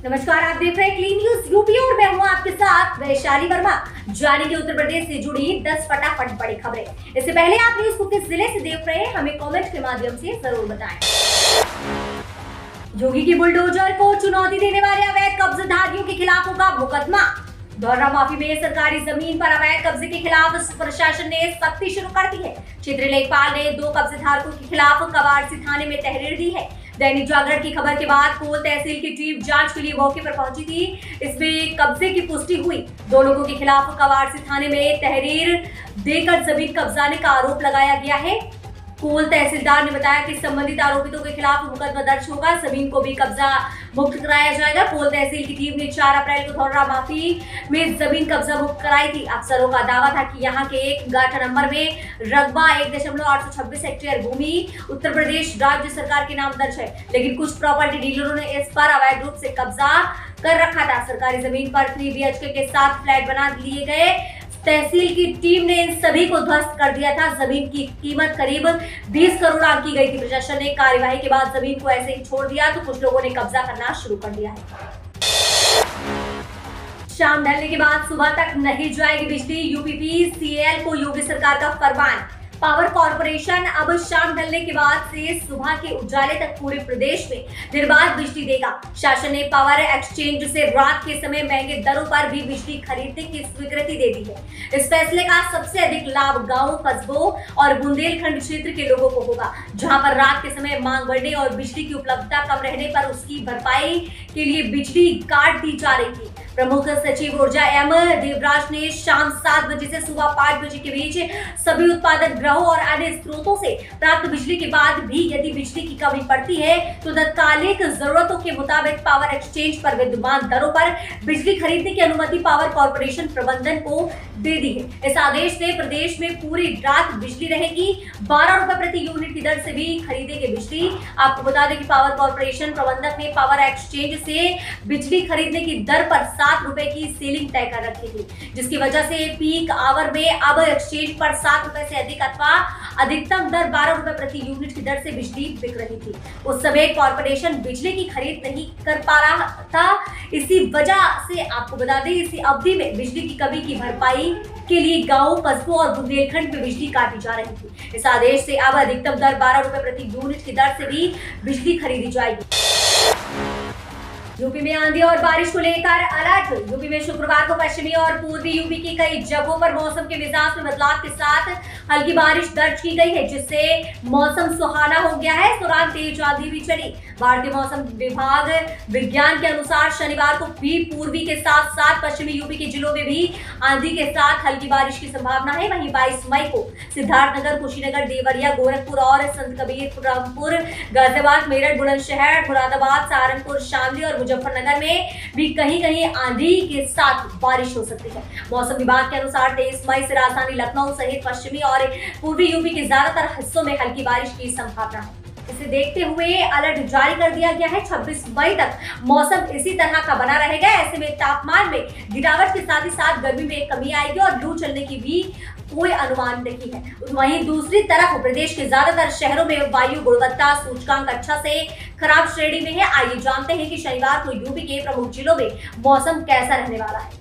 नमस्कार, आप देख रहे हैं क्लीन न्यूज यूपी और मैं हूं आपके साथ वैशाली वर्मा। जानेंगे उत्तर प्रदेश से जुड़ी 10 फटाफट बड़ी खबरें। इससे पहले आप न्यूज को किस जिले से देख रहे हैं हमें कमेंट के माध्यम से जरूर बताएं। योगी की बुलडोजर को चुनौती देने वाले अवैध कब्जाधारियों के खिलाफ होगा मुकदमा। दौरा माफी में सरकारी जमीन पर अवैध कब्जे के खिलाफ प्रशासन ने सख्ती शुरू कर दी है। क्षेत्रीय लेखपाल ने 2 कब्जेधारकों के खिलाफ कवाड़सी थाने में तहरीर दी है। दैनिक जागरण की खबर के बाद कोल तहसील की टीम जांच के लिए मौके पर पहुंची थी। इसमें कब्जे की पुष्टि हुई। 2 लोगों के खिलाफ कवाड़सी थाने में तहरीर देकर जमीन कब्जाने का आरोप लगाया गया है। कोल तहसीलदार ने बताया कि संबंधित आरोपितों के खिलाफ मुकदमा दर्ज होगा। जमीन को भी कब्जा मुक्त कराया जाएगा। कोल तहसील की टीम ने 4 अप्रैल को धौरा माफी में जमीन कब्जा मुक्त कराई थी। अफसरों का दावा था कि यहां के एक गाठा नंबर में रकबा 1.826 हेक्टेयर भूमि उत्तर प्रदेश राज्य सरकार के नाम दर्ज है, लेकिन कुछ प्रॉपर्टी डीलरों ने इस पर अवैध रूप से कब्जा कर रखा था। सरकारी जमीन पर 3 BHK के साथ फ्लैट बना लिए गए। तहसील की टीम ने इन सभी को ध्वस्त कर दिया था। जमीन की कीमत करीब 20 करोड़ आंकी गई थी। प्रशासन ने कार्यवाही के बाद जमीन को ऐसे ही छोड़ दिया तो कुछ लोगों ने कब्जा करना शुरू कर दिया है। शाम ढलने के बाद सुबह तक नहीं जाएगी बिजली। यूपीपीसीएल को योगी सरकार का फरमान। पावर कॉर्पोरेशन अब शाम ढलने के बाद से सुबह के उजाले तक पूरे प्रदेश में निर्बाध बिजली देगा। शासन ने पावर एक्सचेंज से रात के समय महंगे दरों पर भी बिजली खरीदने की स्वीकृति दे दी है। इस फैसले का सबसे अधिक लाभ गांवों, कस्बों और बुंदेलखंड क्षेत्र के लोगों को होगा, जहां पर रात के समय मांग बढ़ने और बिजली की उपलब्धता कम रहने पर उसकी भरपाई के लिए बिजली काट दी जा रही थी। प्रमुख सचिव ऊर्जा एम देवराज ने शाम 7 बजे से सुबह 5 बजे के बीच सभी उत्पादक ग्रहों और अन्य स्रोतों से प्राप्त बिजली के बाद भी यदि बिजली की कमी पड़ती है तो तत्कालिक जरूरतों के मुताबिक पावर एक्सचेंज पर विद्यमान दरों पर बिजली खरीदने की अनुमति पावर कॉर्पोरेशन प्रबंधन को दे दी है। इस आदेश से प्रदेश में पूरी रात बिजली रहेगी। 12 रुपए प्रति यूनिट की दर से भी खरीदेंगे बिजली। आपको बता दें कि पावर कॉर्पोरेशन प्रबंधक ने पावर एक्सचेंज से बिजली खरीदने की दर पर 7 रुपए की सीलिंग तय कर रखी थी, जिसकी वजह से पीक आवर में अब एक्सचेंज पर 7 रुपए से अधिक अथवा अधिकतम दर 12 रुपए प्रति यूनिट की दर से बिजली बिक रही थी। उस समय कॉर्पोरेशन बिजली की खरीद नहीं कर पा रहा था। इसी वजह से आपको बता दें इसी अवधि में बिजली की कमी की भरपाई के लिए गांवों, कस्बों और बुंदेलखंड में बिजली काटी जा रही थी। इस आदेश से अब अधिकतम दर 12 रुपए प्रति यूनिट की दर से भी बिजली खरीदी जाएगी। यूपी में आंधी और बारिश को लेकर अलर्ट। यूपी में शुक्रवार को पश्चिमी और पूर्वी यूपी की कई जगहों पर मौसम के मिजाज में बदलाव के साथ हल्की बारिश दर्ज की गई है, जिससे मौसम सुहाना हो गया है। इस दौरान तेज आंधी भी चली। भारतीय मौसम विभाग विज्ञान के अनुसार शनिवार को भी पूर्वी के साथ साथ पश्चिमी यूपी के जिलों में भी आंधी के साथ हल्की बारिश की संभावना है। वहीं 22 मई को सिद्धार्थनगर, कुशीनगर, देवरिया, गोरखपुर और संत कबीरपुर, गाजियाबाद, मेरठ, बुलंदशहर, मुरादाबाद, सहारनपुर, शामली और मुजफ्फरनगर में भी कहीं कहीं आंधी के साथ बारिश हो सकती है। मौसम विभाग के अनुसार 23 मई से राजधानी लखनऊ सहित पश्चिमी और पूर्वी यूपी के ज्यादातर हिस्सों में हल्की बारिश की संभावना है। इसे देखते हुए अलर्ट जारी कर दिया गया है। 26 मई तक मौसम इसी तरह का बना रहेगा। ऐसे में तापमान में गिरावट के साथ ही साथ गर्मी में कमी आएगी और लू चलने की भी कोई अनुमान नहीं है। वहीं दूसरी तरफ प्रदेश के ज्यादातर शहरों में वायु गुणवत्ता सूचकांक अच्छा से खराब श्रेणी में है। आइए जानते हैं कि शनिवार को यूपी के प्रमुख जिलों में मौसम कैसा रहने वाला है।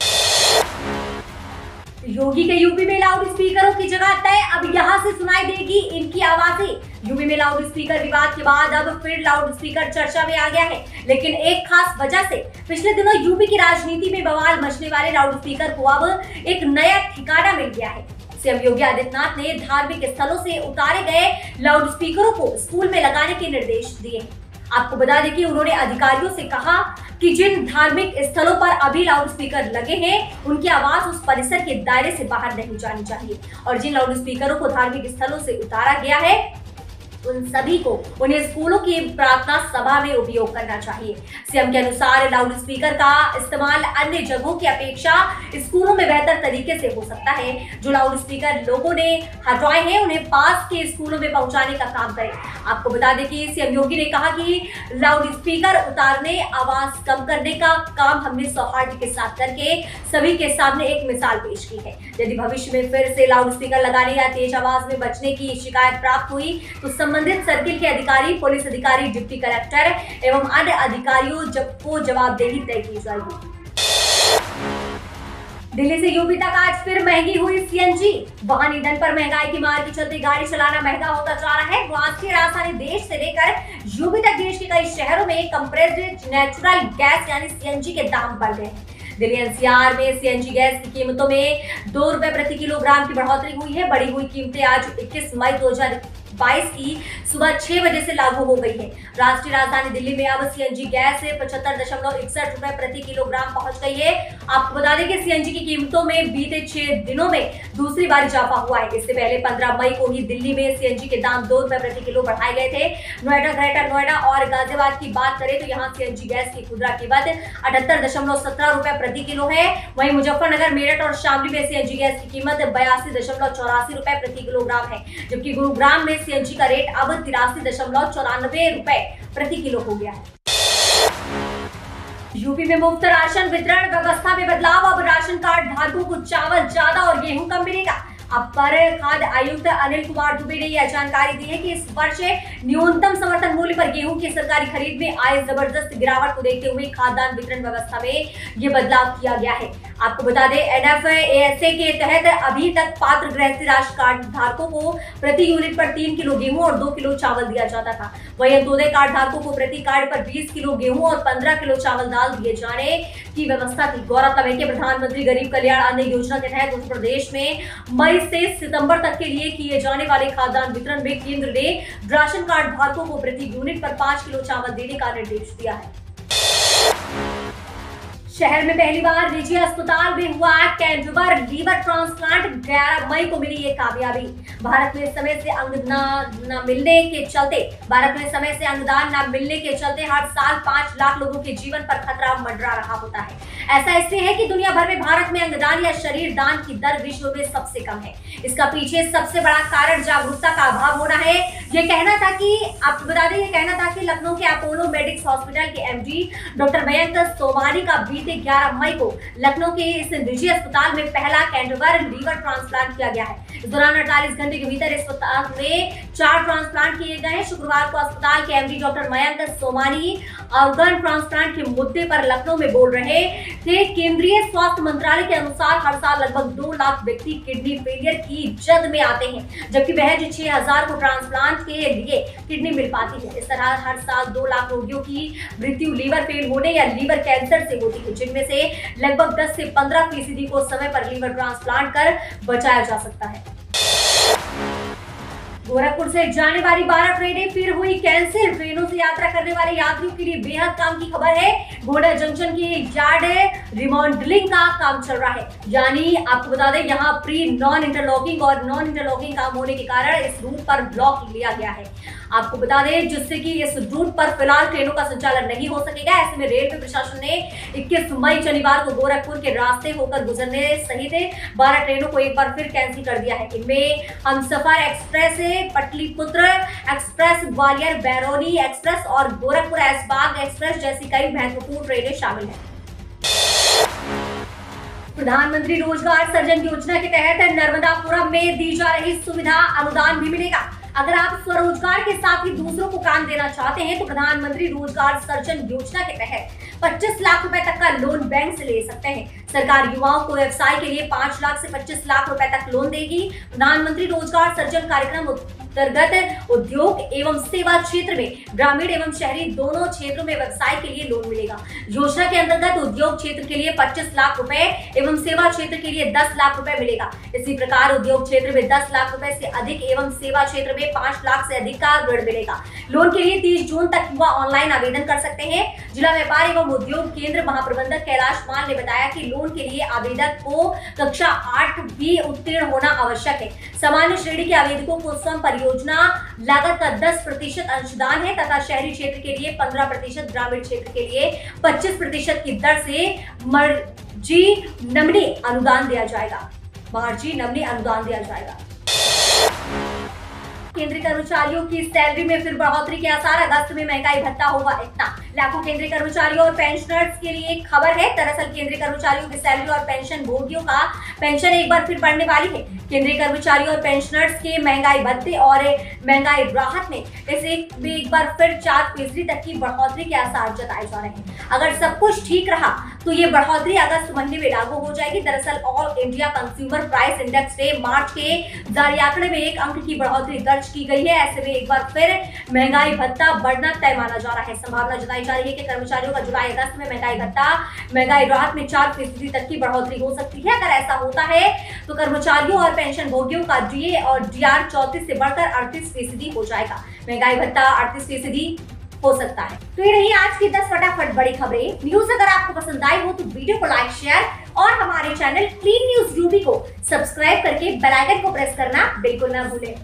योगी के यूपी में लाउड स्पीकरों की जगह तय। अब यहां से सुनाई देगी इनकी आवाजें। यूपी में लाउड स्पीकर विवाद के बाद अब फिर लाउड स्पीकर चर्चा में आ गया है, लेकिन एक खास वजह से पिछले दिनों यूपी की राजनीति में बवाल मचने वाले लाउड स्पीकर को अब एक नया ठिकाना मिल गया है। सीएम योगी आदित्यनाथ ने धार्मिक स्थलों से उतारे गए लाउड स्पीकरों को स्कूल में लगाने के निर्देश दिए हैं। आपको बता दें कि उन्होंने अधिकारियों से कहा कि जिन धार्मिक स्थलों पर अभी लाउड स्पीकर लगे हैं उनकी आवाज उस परिसर के दायरे से बाहर नहीं जानी चाहिए और जिन लाउड स्पीकरों को धार्मिक स्थलों से उतारा गया है उन सभी को उन्हें स्कूलों की प्रार्थना सभा में उपयोग करना चाहिए। सीएम के अनुसार लाउड स्पीकर का इस्तेमाल अन्य जगहों की अपेक्षा स्कूलों में बेहतर तरीके से हो सकता है। जो लाउड स्पीकर लोगों ने हटवाए हैं उन्हें पास के स्कूलों में पहुंचाने का काम करें। आपको बता दें कि सीएम योगी ने कहा कि लाउड स्पीकर उतारने, आवाज कम करने का काम हमने सौहार्द के साथ करके सभी के सामने एक मिसाल पेश की है। यदि भविष्य में फिर से लाउड स्पीकर लगाने या तेज आवाज में बचने की शिकायत प्राप्त हुई तो संबंधित सर्किल के अधिकारी, पुलिस अधिकारी, डिप्टी कलेक्टर एवं अन्य अधिकारियों को जवाबदेही तय की जाएगी। दिल्ली से यूपी तक आज फिर महंगी हुई सीएनजी। वाहन ईंधन पर महंगाई की मार के चलते गाड़ी चलाना महंगा होता जा रहा है। राष्ट्रीय राजधानी देश से लेकर यूपी तक देश के कई शहरों में कंप्रेस्ड नेचुरल गैस यानी सीएनजी के दाम बढ़ गए हैं। दिल्ली एनसीआर में सीएनजी गैस की कीमतों में 2 रुपए प्रति किलोग्राम की बढ़ोतरी हुई है। बढ़ी हुई कीमतें आज 21 मई 2022 की सुबह 6 बजे से लागू हो गई है। राष्ट्रीय राजधानी दिल्ली में अब सीएनजी गैस 75.61 रुपए प्रति किलोग्राम पहुंच गई है। आपको बता दें कि सीएनजी की कीमतों में बीते 6 दिनों में दूसरी बार इजाफा हुआ है। इससे पहले 15 मई को ही दिल्ली में सीएनजी के दाम 2 रुपए प्रति किलो बढ़ाए गए थे। नोएडा, ग्रेटर नोएडा और गाजियाबाद की बात करें तो यहाँ सीएनजी गैस की खुदरा कीमत 78.17 रुपए प्रति किलो है। वहीं मुजफ्फरनगर, मेरठ और शामली में सीएनजी गैस की कीमत 82.84 रुपए प्रति किलोग्राम है, जबकि गुरुग्राम में सीएनजी का रेट अब 83.94 रुपए प्रति किलो हो गया है। यूपी में मुफ्त राशन वितरण व्यवस्था में बदलाव। अब राशन कार्ड धारकों को चावल ज्यादा और गेहूं कम मिलेगा। अपर खाद्य आयुक्त अनिल कुमार दुबे ने यह जानकारी दी है कि इस वर्ष न्यूनतम समर्थन मूल्य पर गेहूं की सरकारी खरीद में आए जबरदस्त गिरावट को देखते हुए खाद्यान्न वितरण व्यवस्था में ये बदलाव किया गया है। आपको बता दें, NFASA के तहत अभी तक पात्र गृहस्थी राशन कार्ड धारकों को प्रति यूनिट पर 3 किलो गेहूं और 2 किलो चावल दिया जाता था। वहीं अंत्योदय कार्ड धारकों को प्रति कार्ड पर 20 किलो गेहूं और 15 किलो चावल दाल दिए जाने की व्यवस्था थी। गौरतलब है कि प्रधानमंत्री गरीब कल्याण अन्न योजना के तहत उत्तर प्रदेश में मई से सितंबर तक के लिए किए जाने वाले खाद्यान्न वितरण में केंद्र ने राशन कार्ड धारकों को प्रति यूनिट पर 5 किलो चावल देने का निर्देश दिया है। शहर में पहली बार निजी अस्पताल में हुआ कैंसर लीवर ट्रांसप्लांट। 11 मई को मिली ये कामयाबी। भारत में समय से अंगदान न मिलने के चलते हर साल 5 लाख लोगों के जीवन पर खतरा मंडरा रहा होता है। ऐसा इसलिए है कि दुनिया भर में भारत में अंगदान या शरीर दान की दर विश्व में सबसे कम है। इसका पीछे सबसे बड़ा कारण जागरूकता का अभाव होना है। ये कहना था कि लखनऊ के अपोलो मेडिक्स हॉस्पिटल के MD डॉक्टर मयंक सोमानी का बीते 11 मई को लखनऊ के इस निजी अस्पताल में पहला कैंसर लीवर ट्रांसप्लांट किया गया है। इस दौरान 48 घंटे के भीतर अस्पताल में 4 ट्रांसप्लांट किए गए हैं। शुक्रवार को अस्पताल के MD doctor Mayank Somani organ transplant के मुद्दे पर लखनऊ में बोल रहे थे। केंद्रीय स्वास्थ्य मंत्रालय के अनुसार हर साल लगभग 2 लाख व्यक्ति किडनी फेलियर की जद में आते हैं, जबकि महज 6000 को ट्रांसप्लांट के लिए किडनी मिल पाती है। इस तरह हर साल 2 लाख रोगियों की मृत्यु लीवर फेल होने या लीवर कैंसर से होती है, जिनमें से लगभग 10 से 15% को समय पर लीवर ट्रांसप्लांट कर बचाया जा सकता है। गोरखपुर से जाने वाली 12 ट्रेनें फिर हुई कैंसिल। ट्रेनों से यात्रा करने वाले यात्रियों के लिए बेहद काम की खबर है। गोंडा जंक्शन की यार्ड रिमॉडलिंग का काम चल रहा है, यानी आपको बता दें यहाँ प्री नॉन इंटरलॉकिंग और नॉन इंटरलॉकिंग काम होने के कारण इस रूट पर ब्लॉक लिया गया है। आपको बता दें जिससे कि इस रूट पर फिलहाल ट्रेनों का संचालन नहीं हो सकेगा। ऐसे में रेलवे प्रशासन ने 21 मई शनिवार को गोरखपुर के रास्ते होकर गुजरने सहित 12 ट्रेनों को एक बार फिर कैंसिल कर दिया है। इनमें Humsafar express, Patliputra express, Gwalior Barauni express और गोरखपुर ऐशबाग एक्सप्रेस जैसी कई महत्वपूर्ण ट्रेनें शामिल हैं। प्रधानमंत्री रोजगार सृजन योजना के तहत नर्मदापुरम में दी जा रही सुविधा अनुदान भी मिलेगा। अगर आप स्वरोजगार के साथ ही दूसरों को काम देना चाहते हैं तो प्रधानमंत्री रोजगार सृजन योजना के तहत 25 लाख रुपए तक का लोन बैंक से ले सकते हैं। सरकार युवाओं को व्यवसाय के लिए 5 लाख से 25 लाख रुपए तक लोन देगी। प्रधानमंत्री रोजगार सृजन कार्यक्रम अंतर्गत उद्योग एवं सेवा क्षेत्र में ग्रामीण एवं शहरी दोनों क्षेत्रों में व्यवसाय के लिए लोन मिलेगा। योजना के अंतर्गत उद्योग क्षेत्र के लिए 25 लाख रुपए एवं सेवा क्षेत्र के लिए 10 लाख रुपए मिलेगा। इसी प्रकार उद्योग क्षेत्र में 10 लाख रुपए से अधिक एवं सेवा क्षेत्र में 5 लाख से अधिक का ऋण मिलेगा। लोन के लिए 30 जून तक युवा ऑनलाइन आवेदन कर सकते हैं। जिला व्यापार एवं उद्योग केंद्र महाप्रबंधक कैलाश मान ने बताया कि लोन के लिए आवेदक को कक्षा 8 भी उत्तीर्ण होना आवश्यक है। सामान्य श्रेणी के आवेदकों को स्वयं परियोजना लागत का 10% अंशदान है तथा शहरी क्षेत्र के लिए 15%, ग्रामीण क्षेत्र के लिए 25% की दर से मार्जी नमनी अनुदान दिया जाएगा। केंद्रीय कर्मचारियों की सैलरी में फिर बढ़ोतरी के आसार, अगस्त में महंगाई भत्ता होगा इतना। लाखों केंद्रीय कर्मचारियों और पेंशनर्स के लिए एक खबर है। दरअसल केंद्रीय कर्मचारियों की सैलरी और पेंशन भोगियों का पेंशन एक बार फिर बढ़ने वाली है। केंद्रीय कर्मचारियों और पेंशनर्स के महंगाई भत्ते और महंगाई राहत में इसे एक बार फिर 4% तक की बढ़ोतरी के आसार जताए जा रहे हैं। अगर सब कुछ ठीक रहा तो ये बढ़ोतरी अगस्त महीने में लागू हो जाएगी। दरअसल all India consumer price index से मार्च के जारी आंकड़े में 1 अंक की बढ़ोतरी दर्ज की गई है। ऐसे में एक बार फिर महंगाई भत्ता बढ़ना तय माना जा रहा है। संभावना जताई जा रही है कि कर्मचारियों का जुलाई अगस्त में महंगाई भत्ता महंगाई राहत में 4% तक की बढ़ोतरी हो सकती है। अगर ऐसा होता है तो कर्मचारियों और पेंशन भोगियों का डीए और डीआर 34 से बढ़कर 38% हो जाएगा। महंगाई भत्ता 38% हो सकता है। तो ये रही आज की 10 फटाफट बड़ी खबरें। न्यूज अगर आपको पसंद आई हो तो वीडियो को लाइक, शेयर और हमारे चैनल क्लीन न्यूज यूपी को सब्सक्राइब करके बेल आइकन को प्रेस करना बिल्कुल ना भूलें।